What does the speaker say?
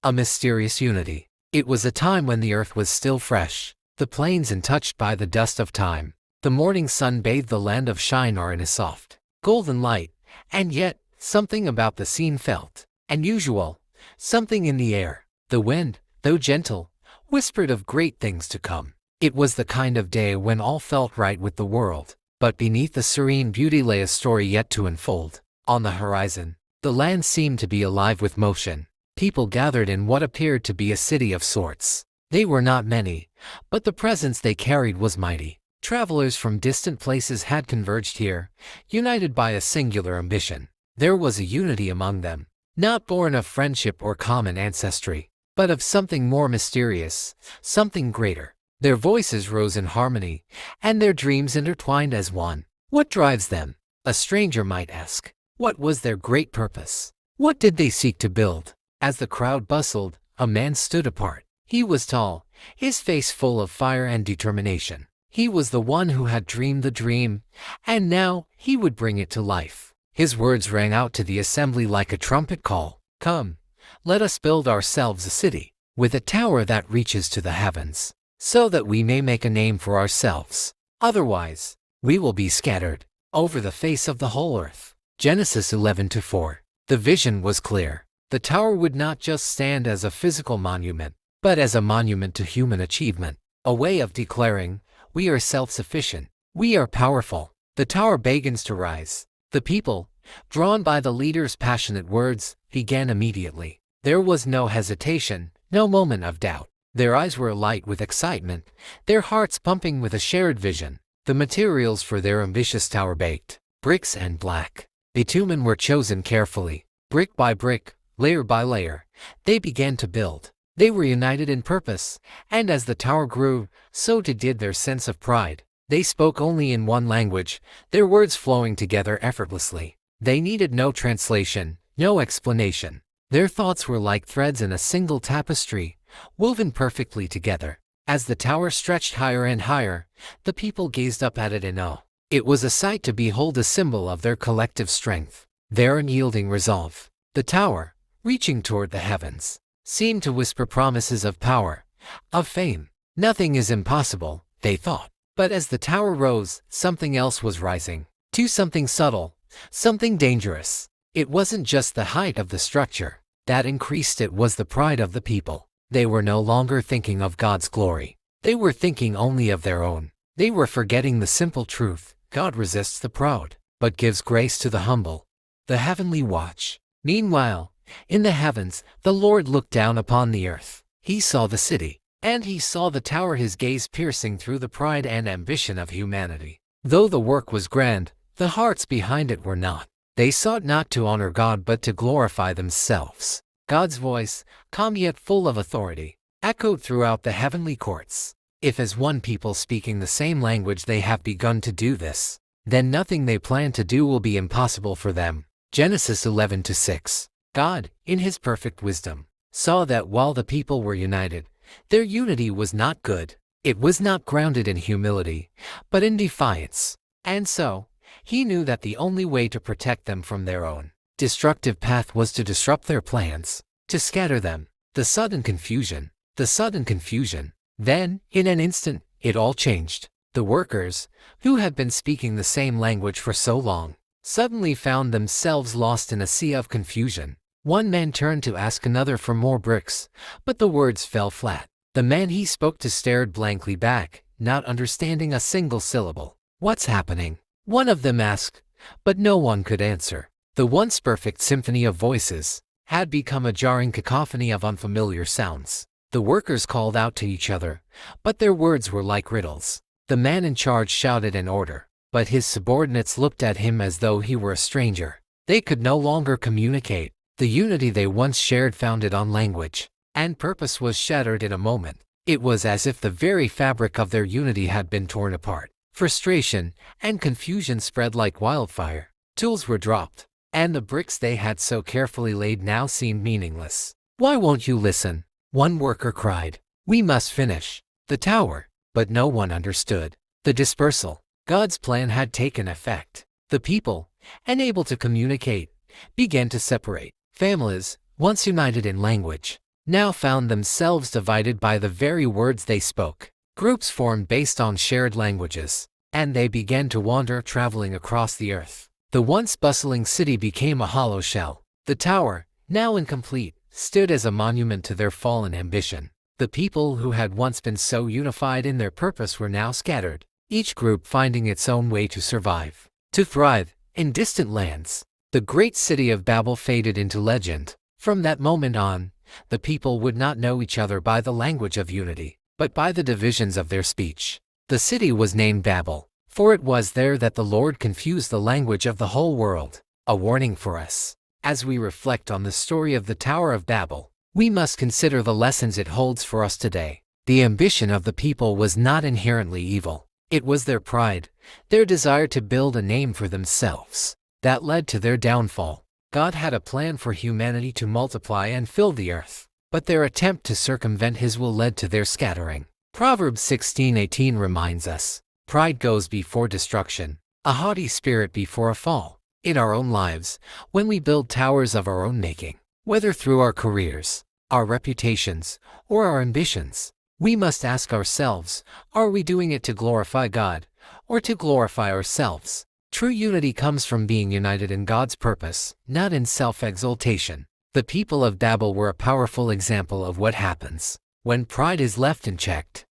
A mysterious unity. It was a time when the earth was still fresh, the plains untouched by the dust of time. The morning sun bathed the land of Shinar in a soft, golden light, and yet, something about the scene felt unusual, something in the air. The wind, though gentle, whispered of great things to come. It was the kind of day when all felt right with the world, but beneath the serene beauty lay a story yet to unfold. On the horizon, the land seemed to be alive with motion. People gathered in what appeared to be a city of sorts. They were not many, but the presence they carried was mighty. Travelers from distant places had converged here, united by a singular ambition. There was a unity among them, not born of friendship or common ancestry, but of something more mysterious, something greater. Their voices rose in harmony, and their dreams intertwined as one. What drives them? A stranger might ask. What was their great purpose? What did they seek to build? As the crowd bustled, a man stood apart. He was tall, his face full of fire and determination. He was the one who had dreamed the dream, and now he would bring it to life. His words rang out to the assembly like a trumpet call. Come, let us build ourselves a city, with a tower that reaches to the heavens, so that we may make a name for ourselves. Otherwise, we will be scattered over the face of the whole earth. Genesis 11:4. The vision was clear. The tower would not just stand as a physical monument, but as a monument to human achievement, a way of declaring, we are self-sufficient, we are powerful. The tower begins to rise. The people, drawn by the leader's passionate words, began immediately. There was no hesitation, no moment of doubt. Their eyes were alight with excitement, their hearts pumping with a shared vision. The materials for their ambitious tower baked, bricks and black bitumen were chosen carefully. Brick by brick, layer by layer, they began to build. They were united in purpose, and as the tower grew, so did their sense of pride. They spoke only in one language, their words flowing together effortlessly. They needed no translation, no explanation. Their thoughts were like threads in a single tapestry, woven perfectly together. As the tower stretched higher and higher, the people gazed up at it in awe. It was a sight to behold, a symbol of their collective strength, their unyielding resolve. The tower, reaching toward the heavens, seemed to whisper promises of power, of fame. Nothing is impossible, they thought. But as the tower rose, something else was rising, to something subtle, something dangerous. It wasn't just the height of the structure that increased, it was the pride of the people. They were no longer thinking of God's glory. They were thinking only of their own. They were forgetting the simple truth: God resists the proud, but gives grace to the humble. The heavenly watch. Meanwhile, in the heavens, the Lord looked down upon the earth. He saw the city, and he saw the tower, his gaze piercing through the pride and ambition of humanity. Though the work was grand, the hearts behind it were not. They sought not to honor God but to glorify themselves. God's voice, calm yet full of authority, echoed throughout the heavenly courts. If as one people speaking the same language they have begun to do this, then nothing they plan to do will be impossible for them. Genesis 11:6. God, in his perfect wisdom, saw that while the people were united, their unity was not good. It was not grounded in humility, but in defiance. And so, he knew that the only way to protect them from their own destructive path was to disrupt their plans, to scatter them. The sudden confusion. Then, in an instant, it all changed. The workers, who had been speaking the same language for so long, suddenly found themselves lost in a sea of confusion. One man turned to ask another for more bricks, but the words fell flat. The man he spoke to stared blankly back, not understanding a single syllable. What's happening? One of them asked, but no one could answer. The once perfect symphony of voices had become a jarring cacophony of unfamiliar sounds. The workers called out to each other, but their words were like riddles. The man in charge shouted an order, but his subordinates looked at him as though he were a stranger. They could no longer communicate. The unity they once shared, founded on language and purpose, was shattered in a moment. It was as if the very fabric of their unity had been torn apart. Frustration and confusion spread like wildfire. Tools were dropped, and the bricks they had so carefully laid now seemed meaningless. Why won't you listen? One worker cried. We must finish the tower. But no one understood. The dispersal. God's plan had taken effect. The people, unable to communicate, began to separate. Families, once united in language, now found themselves divided by the very words they spoke. Groups formed based on shared languages, and they began to wander, traveling across the earth. The once bustling city became a hollow shell. The tower, now incomplete, stood as a monument to their fallen ambition. The people who had once been so unified in their purpose were now scattered, each group finding its own way to survive, to thrive, in distant lands. The great city of Babel faded into legend. From that moment on, the people would not know each other by the language of unity, but by the divisions of their speech. The city was named Babel, for it was there that the Lord confused the language of the whole world. A warning for us. As we reflect on the story of the Tower of Babel, we must consider the lessons it holds for us today. The ambition of the people was not inherently evil. It was their pride, their desire to build a name for themselves, that led to their downfall. God had a plan for humanity to multiply and fill the earth, but their attempt to circumvent His will led to their scattering. Proverbs 16:18 reminds us, "Pride goes before destruction, a haughty spirit before a fall." In our own lives, when we build towers of our own making, whether through our careers, our reputations, or our ambitions, we must ask ourselves, are we doing it to glorify God, or to glorify ourselves? True unity comes from being united in God's purpose, not in self-exaltation. The people of Babel were a powerful example of what happens when pride is left unchecked.